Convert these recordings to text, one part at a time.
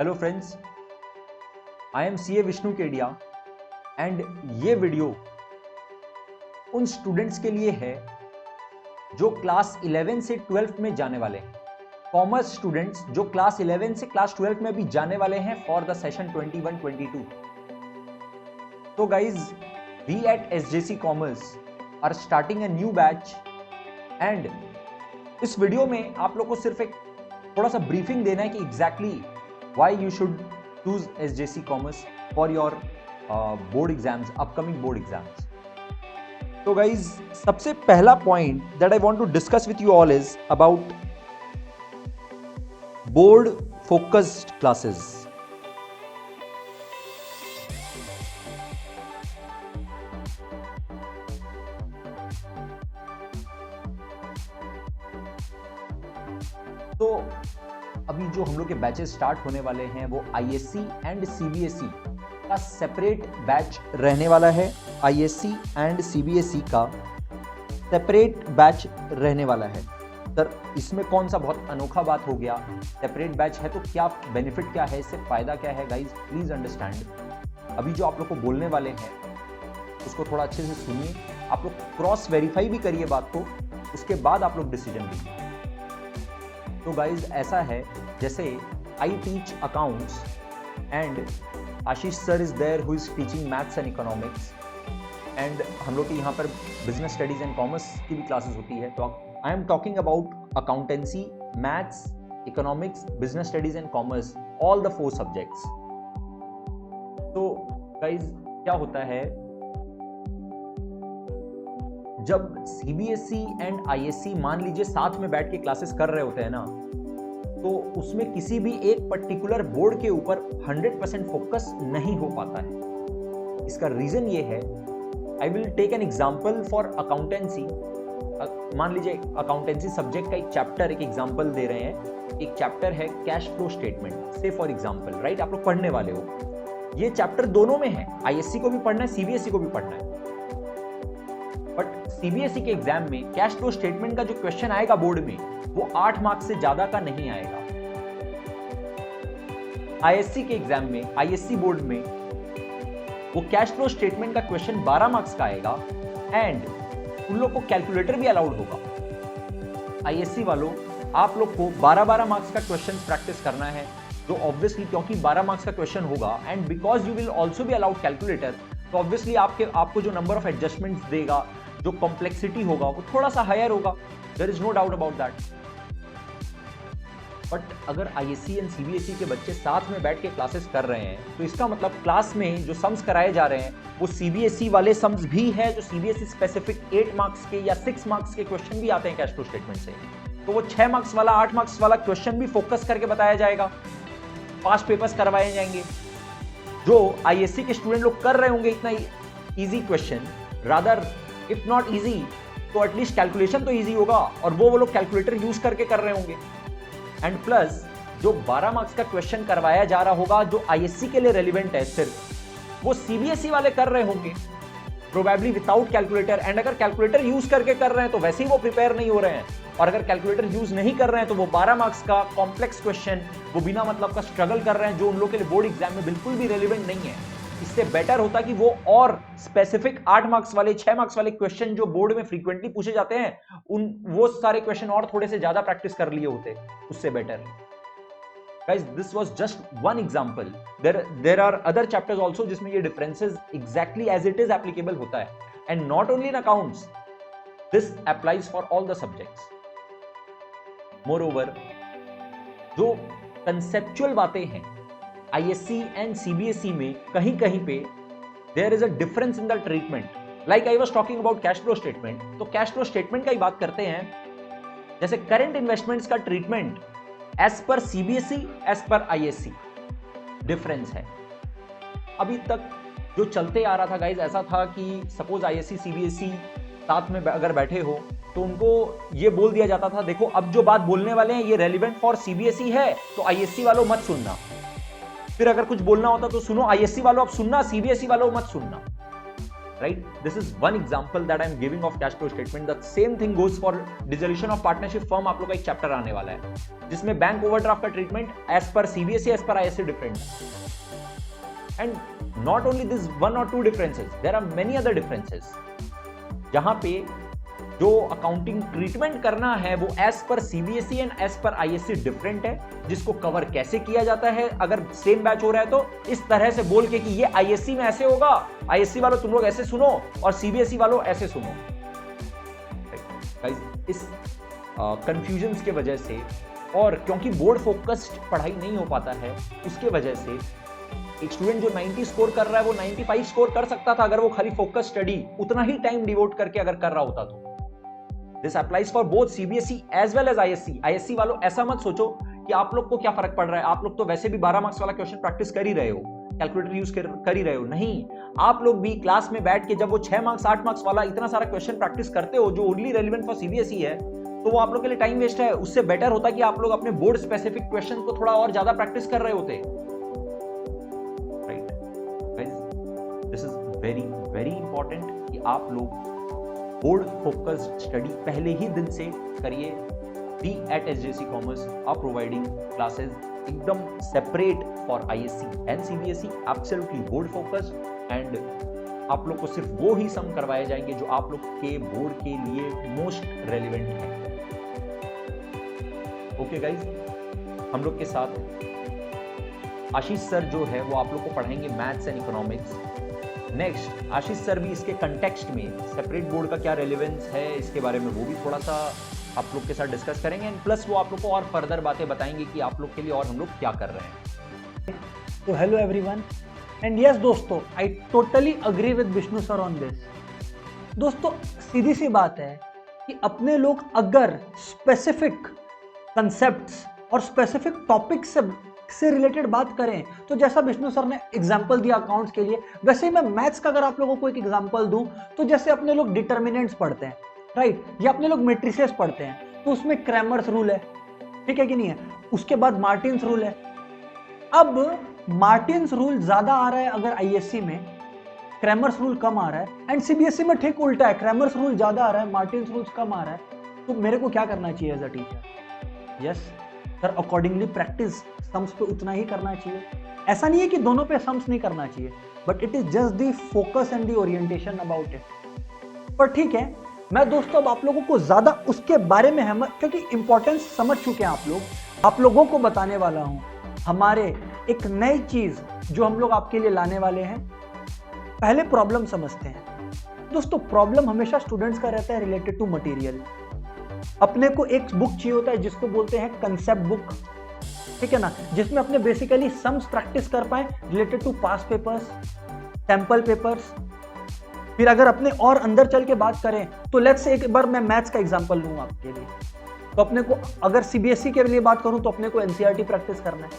Hello friends, I am CA Vishnu Kedia and ये video उन students के लिए है जो क्लास 11 से 12th में जाने वाले हैं। कॉमर्स स्टूडेंट्स जो क्लास 11 से क्लास 12 में भी जाने वाले हैं फॉर द सेशन 21-22। तो guys, we at SJC commerce are starting a new batch and इस वीडियो में आप लोग को सिर्फ एक थोड़ा सा ब्रीफिंग देना है कि exactly why you should choose SJC Commerce for your board exams, upcoming board exams. So guys, सबसे पहला point that I want to discuss with you all is about board focused classes. तो अभी जो हम लोग के बैचेस स्टार्ट होने वाले हैं वो ISC एंड CBSE का सेपरेट बैच रहने वाला है। ISC एंड CBSE का सेपरेट बैच रहने वाला है। सर, इसमें कौन सा बहुत अनोखा बात हो गया? सेपरेट बैच है तो क्या बेनिफिट क्या है, इससे फायदा क्या है? Guys please understand. अभी जो आप लोग को बोलने वाले हैं उसको थोड़ा अच्छे से सुनिए, आप लोग क्रॉस वेरीफाई भी करिए बात को, उसके बाद आप लोग डिसीजन लीजिए। तो गाइज ऐसा है, जैसे I teach accounts and Ashish sir is there who is teaching maths and economics and हम लोग की यहाँ पर बिजनेस स्टडीज एंड कॉमर्स की भी क्लासेस होती है। तो I am talking about accountancy, maths, economics, business studies and commerce, all the 4 subjects. तो गाइज क्या होता है, जब CBSE एंड ISC मान लीजिए साथ में बैठ के क्लासेस कर रहे होते हैं ना, तो उसमें किसी भी एक पर्टिकुलर बोर्ड के ऊपर 100% फोकस नहीं हो पाता है। इसका रीजन ये है, I will take an example for accountancy. मान लीजिए अकाउंटेंसी सब्जेक्ट का एक चैप्टर, एक एग्जांपल दे रहे हैं, एक चैप्टर है कैश फ्लो स्टेटमेंट से फॉर एग्जांपल, राइट? आप लोग पढ़ने वाले हो, ये चैप्टर दोनों में है, ISC को भी पढ़ना है, CBSE को भी पढ़ना है। बट CBSE के एग्जाम में कैश फ्लो स्टेटमेंट का जो क्वेश्चन आएगा बोर्ड में, वो 8 मार्क्स से ज्यादा का नहीं आएगा। ISC के एग्जाम में, ISC बोर्ड में वो कैश फ्लो स्टेटमेंट का क्वेश्चन 12 मार्क्स का आएगा एंड उन लोग को कैलकुलेटर भी अलाउड होगा। ISC वालों, आप लोग को 12-12 मार्क्स का क्वेश्चन प्रैक्टिस करना है, तो ऑब्वियसली क्योंकि 12 मार्क्स का क्वेश्चन होगा and because you will also be allowed calculator, तो ऑब्वियसली आपको जो नंबर ऑफ एडजस्टमेंट्स देगा, जो कॉम्प्लेक्सिटी होगा, वो थोड़ा सा हायर होगा। There is no doubt about that. But अगर ISC एंड CBSE के बच्चे साथ में बैठ के क्लासेस कर रहे हैं, तो इसका मतलब क्लास में जो सम्स कराए जा रहे हैं वो CBSE वाले सम्स भी है, जो CBSE स्पेसिफिक 8 मार्क्स के या 6 मार्क्स के क्वेश्चन भी आते हैं कैश फ्लो स्टेटमेंट से। तो वो 6 मार्क्स वाला, 8 मार्क्स वाला क्वेश्चन भी फोकस करके बताया जाएगा, पास्ट पेपर्स करवाए जाएंगे। जो ISC के स्टूडेंट लोग कर रहे होंगे इतना easy question, rather if not easy तो एटलीस्ट कैलकुलेशन तो इजी होगा, और वो लोग कैलकुलेटर यूज करके कर रहे होंगे। एंड प्लस जो 12 मार्क्स का क्वेश्चन करवाया जा रहा होगा, जो ISC के लिए रेलिवेंट है, सिर्फ वो CBSE वाले कर रहे होंगे प्रोबेबली विदाउट कैलकुलेटर। एंड अगर कैलकुलेटर यूज करके कर रहे हैं तो वैसे ही वो प्रिपेयर नहीं हो रहे हैं, और अगर कैलकुलेटर यूज नहीं कर रहे हैं तो वो 12 मार्क्स का कॉम्प्लेक्स क्वेश्चन वो बिना मतलब का स्ट्रगल कर रहे हैं, जो उन लोग के लिए बोर्ड एग्जाम में बिल्कुल भी रेलिवेंट नहीं है। इससे बेटर होता कि वो और स्पेसिफिक 8 मार्क्स वाले, 6 मार्क्स वाले क्वेश्चन जो बोर्ड में फ्रीक्वेंटली पूछे जाते हैं, वो सारे क्वेश्चन और थोड़े से ज्यादा प्रैक्टिस कर लिए होते, उससे better. Guys, this was just one example. There are other chapters also जिसमें ये differences exactly as it is applicable होता है, and not only in accounts, this applies for all the subjects. Moreover, जो conceptual बातें हैं ISC and CBSE में कहीं कहीं पे there is a difference in the treatment. Like I was talking about cash flow statement, तो cash flow statement का ही बात करते हैं। जैसे current investments का treatment as per CBSE, as per ISC difference है। अभी तक जो चलते आ रहा था गाइज, ऐसा था कि सपोज ISC CBSE साथ में अगर बैठे हो तो उनको ये बोल दिया जाता था, देखो अब जो बात बोलने वाले हैं ये रेलिवेंट फॉर CBSE है, तो ISC वालों मत सुनना। फिर अगर कुछ बोलना होता तो सुनो ISC वालों, अब सुनना CBSE वालों मत सुनना। right? This is one example that I'm giving of cash flow statement. The same thing goes for dissolution of partnership firm. आप लोग का एक चैप्टर आने वाला है जिसमें बैंक ओवरड्राफ्ट का treatment as per CBSE as per ISC different है. And not only this one और two differences, there are many other differences जहां पे जो अकाउंटिंग ट्रीटमेंट करना है वो as per CBSE and as per ISC different है. जिसको कवर कैसे किया जाता है, अगर सेम बैच हो रहा है तो इस तरह से बोल के कि ये आईएससी में ऐसे होगा, आईएससी वालों तुम लोग ऐसे सुनो और सीबीएसई वालों ऐसे सुनो. गाइस इस कंफ्यूजन्स के वजह से और क्योंकि बोर्ड फोकस्ड पढ़ाई नहीं हो पाता है उसके वजह से एक स्टूडेंट जो 90 स्कोर कर रहा है वो 95 स्कोर कर सकता था अगर वो खाली फोकस स्टडी उतना ही टाइम डिवोट करके अगर कर रहा होता तो. This applies for both CBSE as well as ISC. ISC वालों ऐसा मत सोचो कि आप लोग को क्या फर्क पड़ रहा है, आप लोग तो वैसे भी 12 मार्क्स वाला क्वेश्चन प्रैक्टिस कर ही रहे हो, कैलकुलेटर यूज कर ही रहे हो. नहीं, आप लोग भी क्लास में बैठ के जब वो 6 मार्क्स 8 मार्क्स वाला इतना सारा क्वेश्चन प्रैक्टिस करते हो जो ओनली रेलिवेंट फॉर सीबीएसई है, तो वो आप लोग के लिए टाइम वेस्ट है. उससे बेटर होता कि आप लोग अपने बोर्ड स्पेसिफिक क्वेश्चन को थोड़ा और ज्यादा प्रैक्टिस कर रहे होते. This is very very important कि आप लोग बोर्ड फोकस्ड स्टडी पहले ही दिन से करिए. We at SJC commerce are providing classes एकदम separate for ISC and CBSE, absolutely board focused, and आप लोग को सिर्फ वो ही सम करवाए जाएंगे जो आप लोग के बोर्ड के लिए मोस्ट रेलिवेंट है. ओके गाइज, हम लोग के साथ आशीष सर जो है वो आप लोग को पढ़ाएंगे maths and economics. Next Ashish sir भी इसके कंटेक्स्ट में सेपरेट बोर्ड का क्या रेलेवेंस है इसके बारे में वो भी थोड़ा सा आप लोग के साथ डिस्कस करेंगे, एंड प्लस वो आप लोग को और फर्दर बातें बताएंगे कि आप लोग के लिए और हम लोग क्या कर रहे हैं. तो हेलो एवरीवन, एंड यस दोस्तों, I totally agree with Vishnu sir on this. दोस्तों सीधी सी बात है कि अपने लोग अगर स्पेसिफिक कंसेप्ट्स और स्पेसिफिक टॉपिक से रिलेटेड बात करें तो जैसा विष्णु सर ने एग्जांपल दिया अकाउंट्स के लिए, वैसे ही मैं मैथ्स का अगर आप लोगों को एक एग्जांपल दूं तो जैसे अपने लोग डिटर्मिनेंट्स पढ़ते हैं, राइट, या अपने लोग मैट्रिसेस पढ़ते हैं तो उसमें क्रैमर्स रूल है, ठीक है कि नहीं है. उसके बाद मार्टिन्स रूल है. अब मार्टिन्स रूल ज्यादा आ रहा है अगर आईएससी में, क्रैमर्स रूल कम आ रहा है, एंड सीबीएसई में ठीक उल्टा है, क्रैमर्स रूल ज्यादा आ रहा है, मार्टिन्स रूल कम आ रहा है. तो मेरे को क्या करना चाहिए as a teacher? Yes sir, accordingly practice sums पे उतना ही करना चाहिए. ऐसा नहीं है कि दोनों पे सम्स नहीं करना चाहिए, but it is just the focus and the orientation about it. पर ठीक है, मैं दोस्तों अब आप लोगों को ज्यादा उसके बारे में क्योंकि इंपॉर्टेंस समझ चुके हैं आप लोगों को बताने वाला हूं हमारे एक नई चीज जो हम लोग आपके लिए लाने वाले हैं. पहले प्रॉब्लम समझते हैं. दोस्तों प्रॉब्लम हमेशा स्टूडेंट्स का रहता है रिलेटेड टू मटेरियल. अपने को एक बुक चाहिए होता है जिसको बोलते हैं कंसेप्ट बुक, ठीक है ना, जिसमें अपने बेसिकली सम्स प्रैक्टिस कर पाए related to past papers, sample papers. फिर अगर अपने और अंदर चल के बात करें तो लेट्स से एक बार मैं मैथ्स का एग्जांपल लूंगा आपके लिए. तो अपने को अगर सीबीएसई के लिए बात करूं तो अपने को एनसीईआरटी प्रैक्टिस करना है,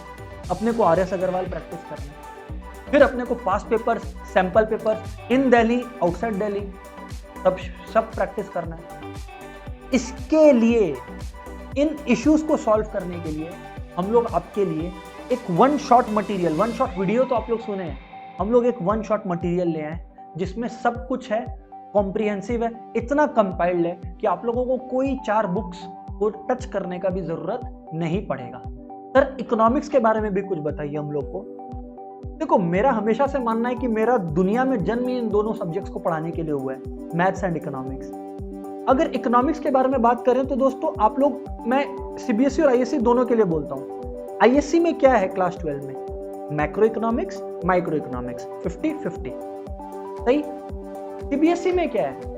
अपने को आरएस अग्रवाल प्रैक्टिस करना है, फिर अपने को पास्ट पेपर्स, सैंपल पेपर्स इन दिल्ली, आउटसाइड दिल्ली, सब प्रैक्टिस करना है. इसके लिए, इन इश्यूज को सॉल्व करने के लिए हम लोग आपके लिए एक one shot material, one shot video तो आप लोग सुने हैं, हम लोग एक वन शॉट मटेरियल ले आए जिसमें सब कुछ है, कॉम्प्रिहेंसिव है, इतना कंपाइल्ड है कि आप लोगों को कोई 4 बुक्स को टच करने का भी जरूरत नहीं पड़ेगा. सर इकोनॉमिक्स के बारे में भी कुछ बताइए हम लोग को. देखो मेरा हमेशा से मानना है कि मेरा दुनिया में जन्म इन दोनों सब्जेक्ट्स को पढ़ाने के लिए हुआ है, मैथ्स एंड इकोनॉमिक्स. अगर इकोनॉमिक्स के बारे में बात करें तो दोस्तों आप लोग, मैं सीबीएसई और आईएससी दोनों के लिए बोलता हूं. आईएससी में क्या है क्लास 12 में? मैक्रो इकोनॉमिक्स, माइक्रो इकोनॉमिक्स, 50-50, सही. सीबीएसई में क्या है?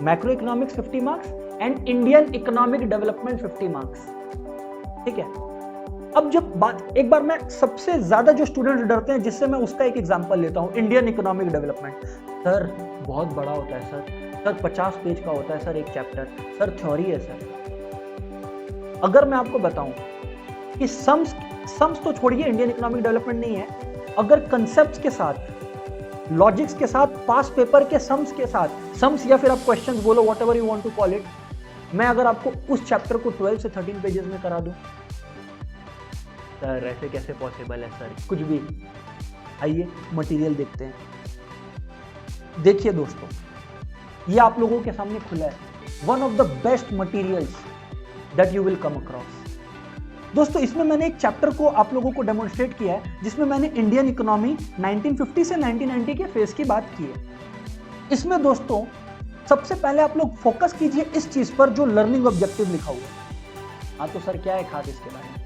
Macro economics 50 marks and Indian economic development 50 marks, ठीक है. अब जब बात, एक बार मैं सबसे ज्यादा जो स्टूडेंट्स डरते हैं जिससे मैं उसका एक एग्जांपल लेता हूं, इंडियन इकोनॉमिक डेवलपमेंट. सर बहुत बड़ा होता है सर 50 पेज का होता है सर एक चैप्टर, सर थ्योरी है सर. अगर मैं आपको बताऊं कि सम्स तो छोड़िए, इंडियन इकोनॉमिक डेवलपमेंट नहीं है, अगर कंसेप्ट्स के साथ, लॉजिक्स के साथ, पास्ट पेपर के सम्स के साथ, सम्स या फिर आप क्वेश्चंस बोलो, whatever you want to call it, मैं अगर आपको उस चैप्टर को 12 से 13 पेजेस में करा दूं, सर ऐसे कैसे पॉसिबल है सर? कुछ भी. आइए मटेरियल देखते हैं. देखिए दोस्तों, ये आप लोगों के सामने खुला है, one of the best materials that you will come across. दोस्तों इसमें मैंने एक चैप्टर को आप लोगों को डेमोन्स्ट्रेट किया है, जिसमें मैंने इंडियन इकोनॉमी 1950 से 1990 के फेज की बात की है। इसमें दोस्तों सबसे पहले आप लोग फोकस कीजिए इस चीज पर जो लर्निंग ऑब्जेक्टिव लिखा हुआ है। हाँ तो सर क्या है खास इसके बारे में?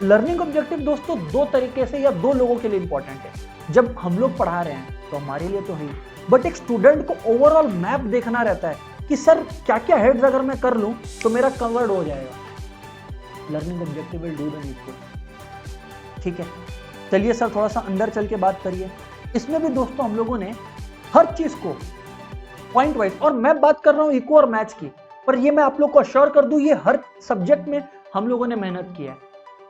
लर्निंग ऑब्जेक्टिव दोस्तों दो तरीके से या दो लोगों के लिए इंपॉर्टेंट है। जब हम लोग पढ़ा रहे हैं तो हमारे लिए तो है, बट एक स्टूडेंट को ओवरऑल मैप देखना रहता है कि सर क्या क्या हेड्स अगर मैं कर लूं तो मेरा कवर्ड हो जाएगा। Learning objective will do the needful. ठीक है, चलिए सर थोड़ा सा अंदर चल के बात करिए। इसमें भी दोस्तों हम लोगों ने हर चीज को पॉइंट वाइज, और मैं बात कर रहा हूं इको और मैथ्स की, पर ये मैं आप लोग को अश्योर कर दूं, ये हर सब्जेक्ट में हम लोगों ने मेहनत की है।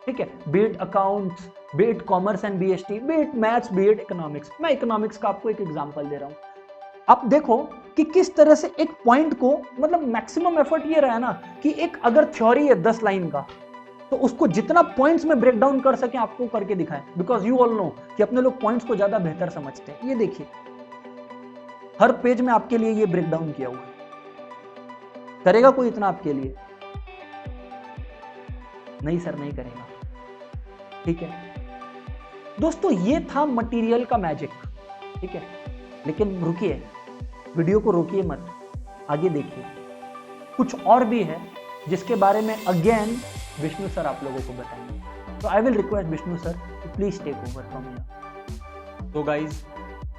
ठीक है, beat accounts, beat commerce and BST, beat maths, beat economics. मैं इकोनॉमिक्स का आपको एक एग्जांपल दे रहा हूं। आप देखो कि किस तरह से एक पॉइंट को, मतलब मैक्सिमम एफर्ट ये रहा ना कि एक अगर थ्योरी है 10 लाइन का, तो उसको जितना पॉइंट्स में ब्रेक डाउन कर सके आपको करके दिखाएं, बिकॉज यू ऑल नो कि अपने लोग पॉइंट्स को ज्यादा बेहतर समझते हैं। ये देखिए हर पेज में आपके लिए ये ब्रेक डाउन किया हुआ है। करेगा कोई इतना आपके लिए? नहीं सर, नहीं करेगा। ठीक है दोस्तों, ये था मटेरियल का मैजिक। ठीक है, लेकिन रुकिए, वीडियो को रोकिए मत, आगे देखिए, कुछ और भी है जिसके बारे में अगेन विष्णु सर आप लोगों को बताएंगे। तो I will request Vishnu sir to please take over from here. तो गाइज,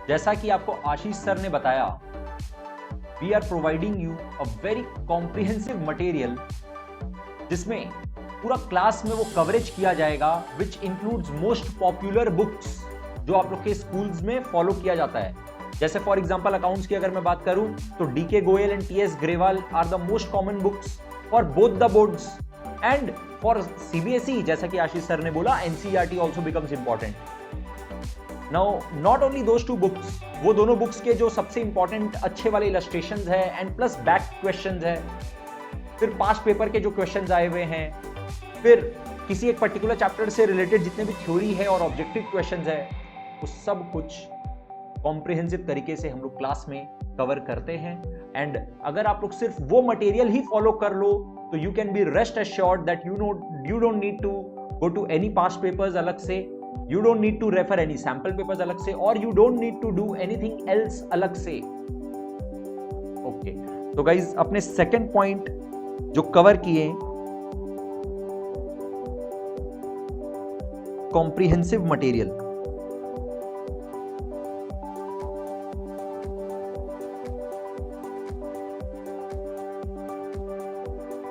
जैसा कि आपको आशीष सर ने बताया, we are providing you a very comprehensive material, जिसमें पूरा क्लास में वो कवरेज किया जाएगा, which includes most popular books जो आप लोग के स्कूल्स में फॉलो किया जाता है। जैसे फॉर एग्जांपल अकाउंट्स की अगर मैं बात करूं तो DK Goyal and TS Grewal are the most common books for both the boards, and for CBSE जैसा कि आशीष सर ने बोला, NCERT also becomes important. Now not only those two books, वो दोनों बुक्स के जो सबसे इंपॉर्टेंट अच्छे वाले इलस्ट्रेशंस है एंड प्लस बैक क्वेश्चंस है, फिर पास्ट पेपर के जो क्वेश्चंस आए हुए हैं, फिर किसी एक पर्टिकुलर चैप्टर से रिलेटेड जितने भी थ्योरी है और ऑब्जेक्टिव क्वेश्चंस है, वो सब कुछ कॉम्प्रिहेंसिव तरीके से हम लोग क्लास में कवर करते हैं। एंड अगर आप लोग सिर्फ वो मटेरियल ही फॉलो कर लो तो you can be rest assured that you don't need to go to any past papers अलग से, you don't need to refer any sample papers अलग से, और you don't need to do anything else अलग से। ओके, तो guys अपने second point जो कवर किए, comprehensive material.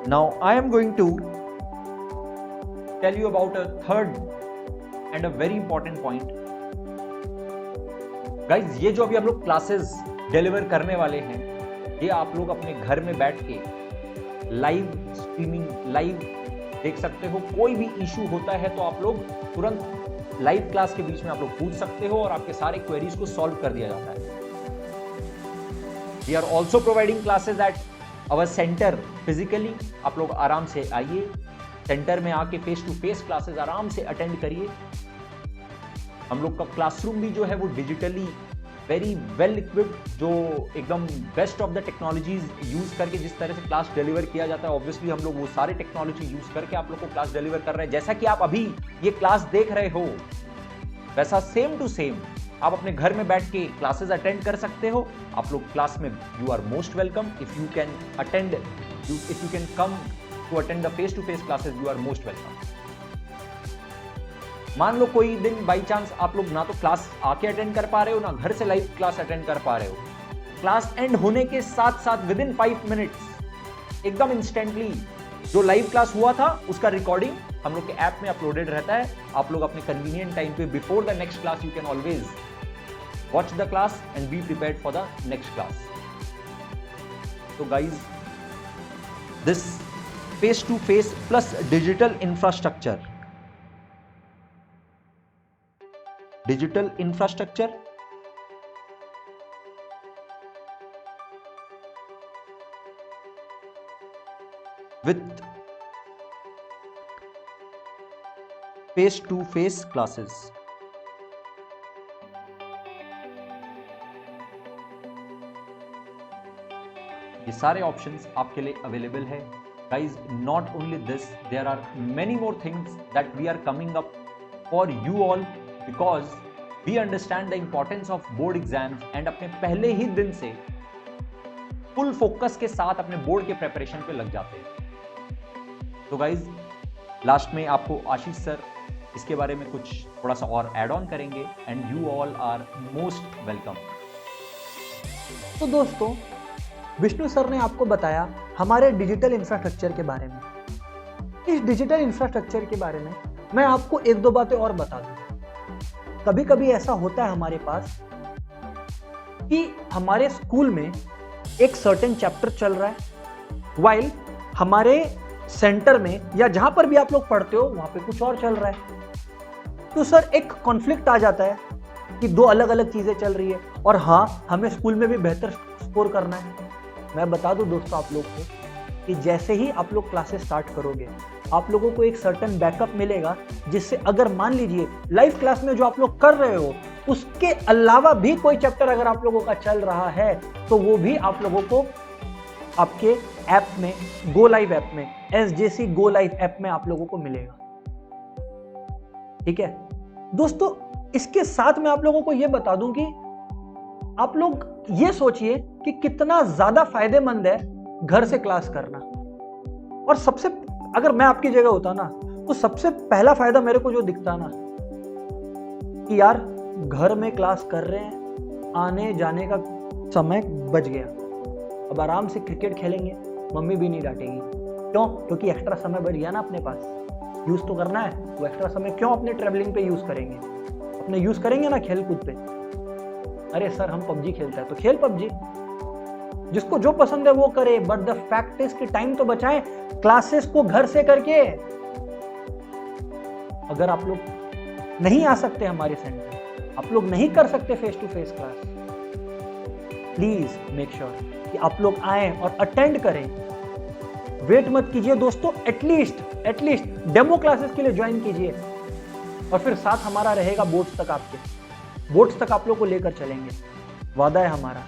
Now I am going to tell you about a third and a very important point. Guys, ये जो अभी हम लोग क्लासेस डिलीवर करने वाले हैं, ये आप लोग अपने घर में बैठ के लाइव स्ट्रीमिंग, लाइव देख सकते हो। कोई भी इशू होता है तो आप लोग तुरंत लाइव क्लास के बीच में आप लोग पूछ सकते हो और आपके सारे क्वेरीज को सॉल्व कर दिया जाता है। We are also providing classes at our centre physically. आप लोग आराम से आइए, सेंटर में आके फेस टू फेस क्लासेस आराम से अटेंड करिए। हम लोग का क्लासरूम भी जो है वो डिजिटली वेरी वेल इक्विप्ड, जो एकदम best of the technologies use करके जिस तरह से क्लास डिलीवर किया जाता है, ऑब्वियसली हम लोग वो सारे टेक्नोलॉजी यूज करके आप लोग को क्लास डिलीवर कर रहे हैं। जैसा कि आप अभी ये क्लास देख रहे हो, वैसा सेम टू सेम आप अपने घर में बैठ के क्लासेस अटेंड कर सकते हो। आप लोग क्लास में you are most welcome. If you can attend, if you can come to attend the face to face classes, you are most welcome. मान लो कोई दिन बाई चांस आप लोग ना तो क्लास आके अटेंड कर पा रहे हो, ना घर से लाइव क्लास अटेंड कर पा रहे हो, क्लास एंड होने के साथ साथ विद इन 5 मिनट्स एकदम इंस्टेंटली जो लाइव क्लास हुआ था उसका रिकॉर्डिंग हम लोग के ऐप में अपलोडेड रहता है। आप लोग अपने कन्वीनियंट टाइम पे before the next class you can always watch the class and be prepared for the next class. तो guys, this face to face plus digital infrastructure, with face to face classes ये सारे options आपके लिए available है guys. Not only this, there are many more things that we are coming up for you all, because we understand the importance of board exams and अपने पहले ही दिन से full focus के साथ अपने बोर्ड के प्रेपरेशन पे लग जाते हैं. तो गाइज लास्ट में आपको आशीष सर इसके बारे में कुछ थोड़ा सा और ऐड ऑन करेंगे and you all are most welcome. तो दोस्तों, विष्णु सर ने आपको बताया हमारे डिजिटल इंफ्रास्ट्रक्चर के बारे में. इस डिजिटल इंफ्रास्ट्रक्चर के बारे में मैं आपको एक दो बातें और बता दूं. कभी कभी ऐसा होता है हमारे पास कि हमारे स्कूल में एक सर्टेन चैप्टर चल रहा है, वाइल हमारे सेंटर में या जहां पर भी आप लोग पढ़ते हो वहां पे कुछ और चल रहा है. तो सर एक कॉन्फ्लिक्ट आ जाता है कि दो अलग अलग चीजें चल रही है और हाँ, हमें स्कूल में भी बेहतर स्कोर करना है. मैं बता दूं दोस्तों आप लोग को कि जैसे ही आप लोग क्लासेस स्टार्ट करोगे, आप लोगों को एक सर्टेन बैकअप मिलेगा, जिससे अगर मान लीजिए लाइव क्लास में जो आप लोग कर रहे हो उसके अलावा भी कोई चैप्टर अगर आप लोगों का चल रहा है तो वो भी आप लोगों को आपके ऐप में, गो लाइव ऐप में, SJC गो लाइव ऐप में आप लोगों को मिलेगा. ठीक है दोस्तों, इसके साथ मैं आप लोगों को यह बता दूं कि आप लोग ये सोचिए कि कितना ज्यादा फायदेमंद है घर से क्लास करना. और सबसे, अगर मैं आपकी जगह होता ना तो सबसे पहला फायदा मेरे को जो दिखता ना कि यार घर में क्लास कर रहे हैं, आने जाने का समय बच गया, अब आराम से क्रिकेट खेलेंगे, मम्मी भी नहीं डांटेगी. क्यों? क्योंकि एक्स्ट्रा समय बच गया ना अपने पास, यूज तो करना है. वो एक्स्ट्रा समय क्यों अपने ट्रेवलिंग पे यूज करेंगे, अपने यूज करेंगे ना खेल कूद पे. अरे सर हम पबजी खेलते हैं तो खेल पबजी, जिसको जो पसंद है वो करे, बट द फैक्ट इज कि टाइम तो बचाएं क्लासेस को घर से करके. अगर आप लोग नहीं आ सकते हमारे सेंटर, आप लोग नहीं कर सकते face to face class, please make sure कि आप लोग आए और अटेंड करें. वेट मत कीजिए दोस्तों, एटलीस्ट डेमो क्लासेस के लिए ज्वाइन कीजिए और फिर साथ हमारा रहेगा बोर्ड्स तक. आपके बोर्ड्स तक आप लोग को लेकर चलेंगे, वादा है हमारा.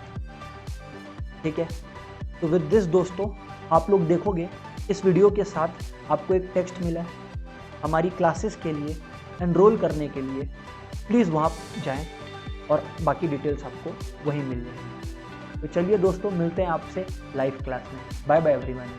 ठीक है, तो विद दिस दोस्तों, आप लोग देखोगे इस वीडियो के साथ आपको एक टेक्स्ट मिला है हमारी क्लासेस के लिए एनरोल करने के लिए. प्लीज़ वहाँ जाएं और बाकी डिटेल्स आपको वहीं मिल जाएंगी. तो चलिए दोस्तों, मिलते हैं आपसे लाइव क्लास में. Bye bye everyone.